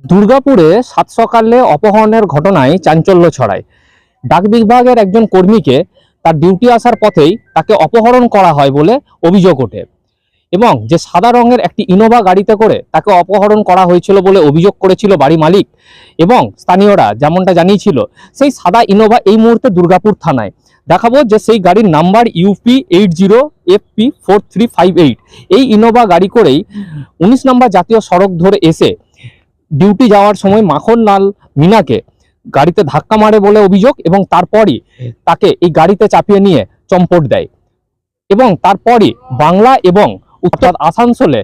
দুর্গাপুরে সাত সকালে অপহরণের ঘটনায় চাঞ্চল্য ছড়ায়। ডাক বিভাগের একজন কর্মীকে তার ডিউটি আসার পথেই তাকে অপহরণ করা হয় বলে অভিযোগ ওঠে এবং যে সাদা রঙের একটি ইনোভা গাড়িতে করে তাকে অপহরণ করা হয়েছিল বলে অভিযোগ করেছিল বাড়ি মালিক এবং স্থানীয়রা যেমনটা জানিয়েছিল। সেই সাদা ইনোভা এই মুহূর্তে দুর্গাপুর থানায়। দেখাবো যে সেই গাড়ির নাম্বার UP80FP4358। এই ইনোভা গাড়ি করেই 19 নম্বর জাতীয় সড়ক ধরে এসে ডিউটি যাওয়ার সময় মাখনলাল মিনাকে গাড়িতে ধাক্কা মারে বলে অভিযোগ এবং তারপরই তাকে এই গাড়িতে চাপিয়ে নিয়ে চম্পট দেয় এবং তারপরই বাংলা এবং উত্তর আসানসোলে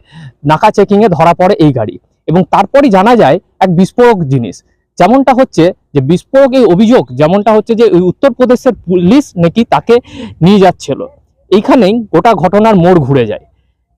নাকা চেকিংয়ে ধরা পড়ে এই গাড়ি এবং তারপরই জানা যায় এক বিস্ফোরক জিনিস। যেমনটা হচ্ছে যে বিস্ফোরক এই অভিযোগ যেমনটা হচ্ছে যে উত্তরপ্রদেশের পুলিশ নাকি তাকে নিয়ে যাচ্ছিল। এইখানেই গোটা ঘটনার মোড় ঘুরে যায়।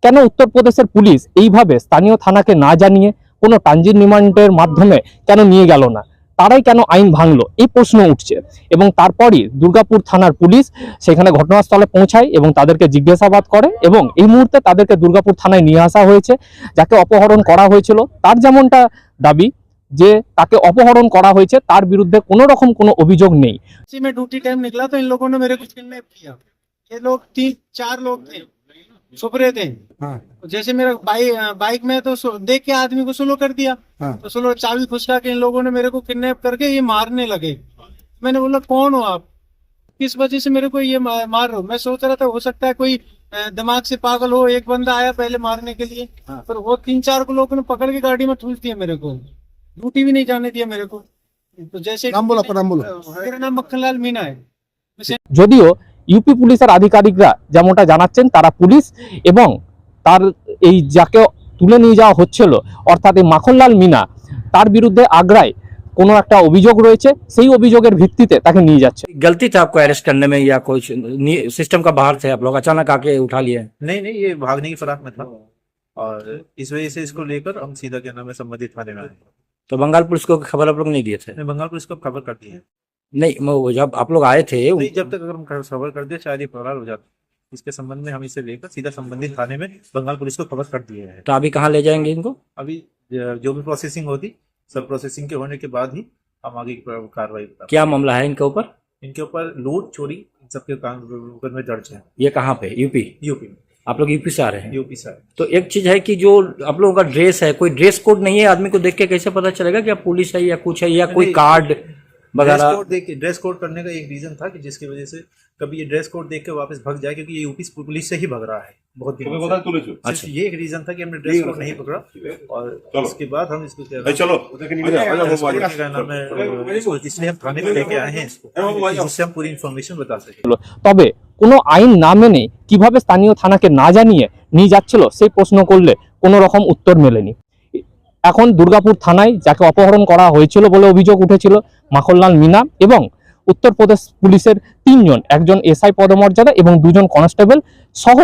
কেন উত্তরপ্রদেশের পুলিশ এইভাবে স্থানীয় থানাকে না জানিয়ে কোনো ট্রানজিট রিমান্ডের মাধ্যমে কেন নিয়ে গেল না? তারাই কেন আইন ভাঙলো, এই প্রশ্ন উঠছে এবং তারপরই দুর্গাপুর থানার পুলিশ সেখানে ঘটনাস্থলে পৌঁছায় এবং তাদেরকে জিজ্ঞাসাবাদ করে এবং এই মুহূর্তে তাদেরকে দুর্গাপুর থানায় নিয়ে আসা হয়েছে। যাকে অপহরণ করা হয়েছিল তার যেমনটা দাবি যে তাকে অপহরণ করা হয়েছে, তার বিরুদ্ধে কোনো রকম কোনো অভিযোগ নেই। मैं ड्यूटी टाइम निकला तो इन लोगों ने मेरे को किडनैप किया। ये लोग 3-4 लोग थे, छुप रहे थे। हाँ, जैसे मेरा बाइक में तो देख के आदमी को स्लो कर दिया। हाँ। तो स्लो चाबी खुसका के इन लोगों ने मेरे को किडनैप करके ये मारने लगे। मैंने बोला कौन हो आप, किस वजह से मेरे को ये मार रहे हो? मैं सोच रहा था हो सकता है कोई दिमाग से पागल हो। एक बंदा आया पहले मारने के लिए, हाँ। पर वो 3-4 लोगों ने पकड़ के गाड़ी में ठूस दिया मेरे को, ड्यूटी भी नहीं जाने दिया मेरे को। तो जैसे नाम बोलो, आपका नाम बोलो। मेरा नाम मक्खनलाल मीना है। যদিও ইউপি পুলিশের আধিকারিকরা যেমনটা জানাচ্ছেন তারা পুলিশ এবং তার এই যাকে তুলে নিয়ে যাওয়া হচ্ছিল অর্থাৎ এই মাখনলাল মিনা তার বিরুদ্ধে আগ্রায় কোনো একটা অভিযোগ রয়েছে, সেই অভিযোগের ভিত্তিতে তাকে নিয়ে যাচ্ছে। गलती था आपको अरेस्ट करने में या कोई सिस्टम का बाहर थे आप लोग, अचानक आके उठा लिए? नहीं नहीं, ये भागने की फिराक में था और इस वजह से इसको लेकर हम सीधा क्या नाम है संबंधित थाने में आए। तो बंगाल पुलिस को खबर आप लोग नहीं दिए थे? नहीं, बंगाल पुलिस को खबर कर दी है। नहीं, वो जब आप लोग आए थे नहीं, जब तक अगर हम खबर कर दिए शायद ये फरार हो जाता। इसके संबंध में हम इसे लेकर सीधा संबंधित थाने में बंगाल पुलिस को खबर कर दिए है। तो अभी कहाँ ले जाएंगे इनको? अभी जो भी प्रोसेसिंग होती, सब प्रोसेसिंग के होने के बाद ही हम आगे की कार्रवाई बताएंगे। क्या मामला है इनके ऊपर? इनके ऊपर लूट चोरी इन सबके मुकदमे दर्ज है। ये कहाँ पे? यूपी? यूपी में। आप लोग यूपी से आ रहे हैं? यूपी से। तो एक चीज है कि जो आप लोगों का ड्रेस है, कोई ड्रेस कोड नहीं है, आदमी को देख के कैसे पता चलेगा कि आप पुलिस है या कुछ है या कोई कार्ड वगैरह? ड्रेस कोड करने का एक रीजन था कि जिसकी वजह से कभी ये ड्रेस कोड देख के वापस भाग जाए, क्योंकि ये यूपी पुलिस से ही भाग रहा है बहुत दिनों से। अच्छा, ये एक रीजन था कि हमने ड्रेस कोड नहीं पकड़ा और उसके बाद हम इसको चलो इसलिए हम थाने में लेके आए हैं इसको, जिससे हम पूरी इन्फॉर्मेशन बता सकें। তবে কোনো আইন না মেনে কিভাবে স্থানীয় থানাকে না জানিয়ে নিয়ে যাচ্ছিল সেই প্রশ্ন করলে কোনো রকম উত্তর মেলেনি। এখন দুর্গাপুর থানায় যাকে অপহরণ করা হয়েছিল বলে অভিযোগ উঠেছিল মাখনলাল মিনা এবং উত্তরপ্রদেশ পুলিশের 3 জন, একজন এসআই পদমর্যাদা এবং 2 জন কনস্টেবল সহ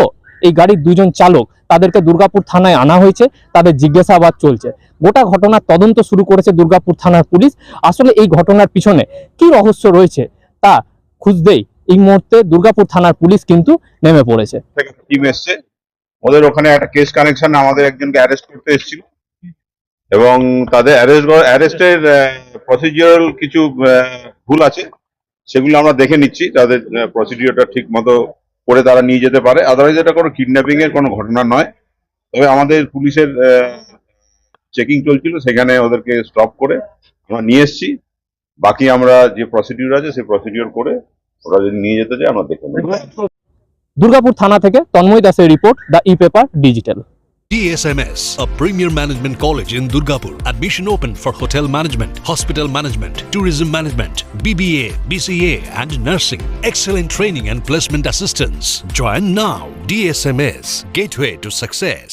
এই গাড়ির 2 জন চালক, তাদেরকে দুর্গাপুর থানায় আনা হয়েছে। তাদের জিজ্ঞাসাবাদ চলছে। গোটা ঘটনার তদন্ত শুরু করেছে দুর্গাপুর থানার পুলিশ। আসলে এই ঘটনার পিছনে কি রহস্য রয়েছে তা খুঁজতেই এই মুহূর্তে দুর্গাপুর থানার পুলিশ কিন্তু নেমে পড়েছে। টিম এসছে, ওদের ওখানে একটা কেস কানেকশন, আমাদের একজনকে অ্যারেস্ট করতে এসেছিল এবং তাদের অ্যারেস্টের প্রসিডিউরাল কিছু ভুল আছে, সেগুলো আমরা দেখে নিচ্ছি। তাদের প্রসিডিউরটা ঠিক মতো করে তারা নিয়ে যেতে পারে। আদারওয়াইজ এটা কোনো কিডন্যাপিং এর কোনো ঘটনা নয়। তবে আমাদের পুলিশের চেকিং চলছিল, সেখানে ওদেরকে স্টপ করে আমরা নিয়ে এসেছি। বাকি আমরা যে প্রসিডিউর আছে সেই প্রসিডিউর করে ওরা যদি নিয়ে যেতে চায় আমরা দেখে নেব। দুর্গাপুর থানা থেকে তন্ময় দাসের report, the e-paper digital. DSMS, a premier management college in Durgapur. Admission open for hotel management, hospital management, tourism management, BBA, BCA and nursing. Excellent training and placement assistance. Join now. DSMS, gateway to success.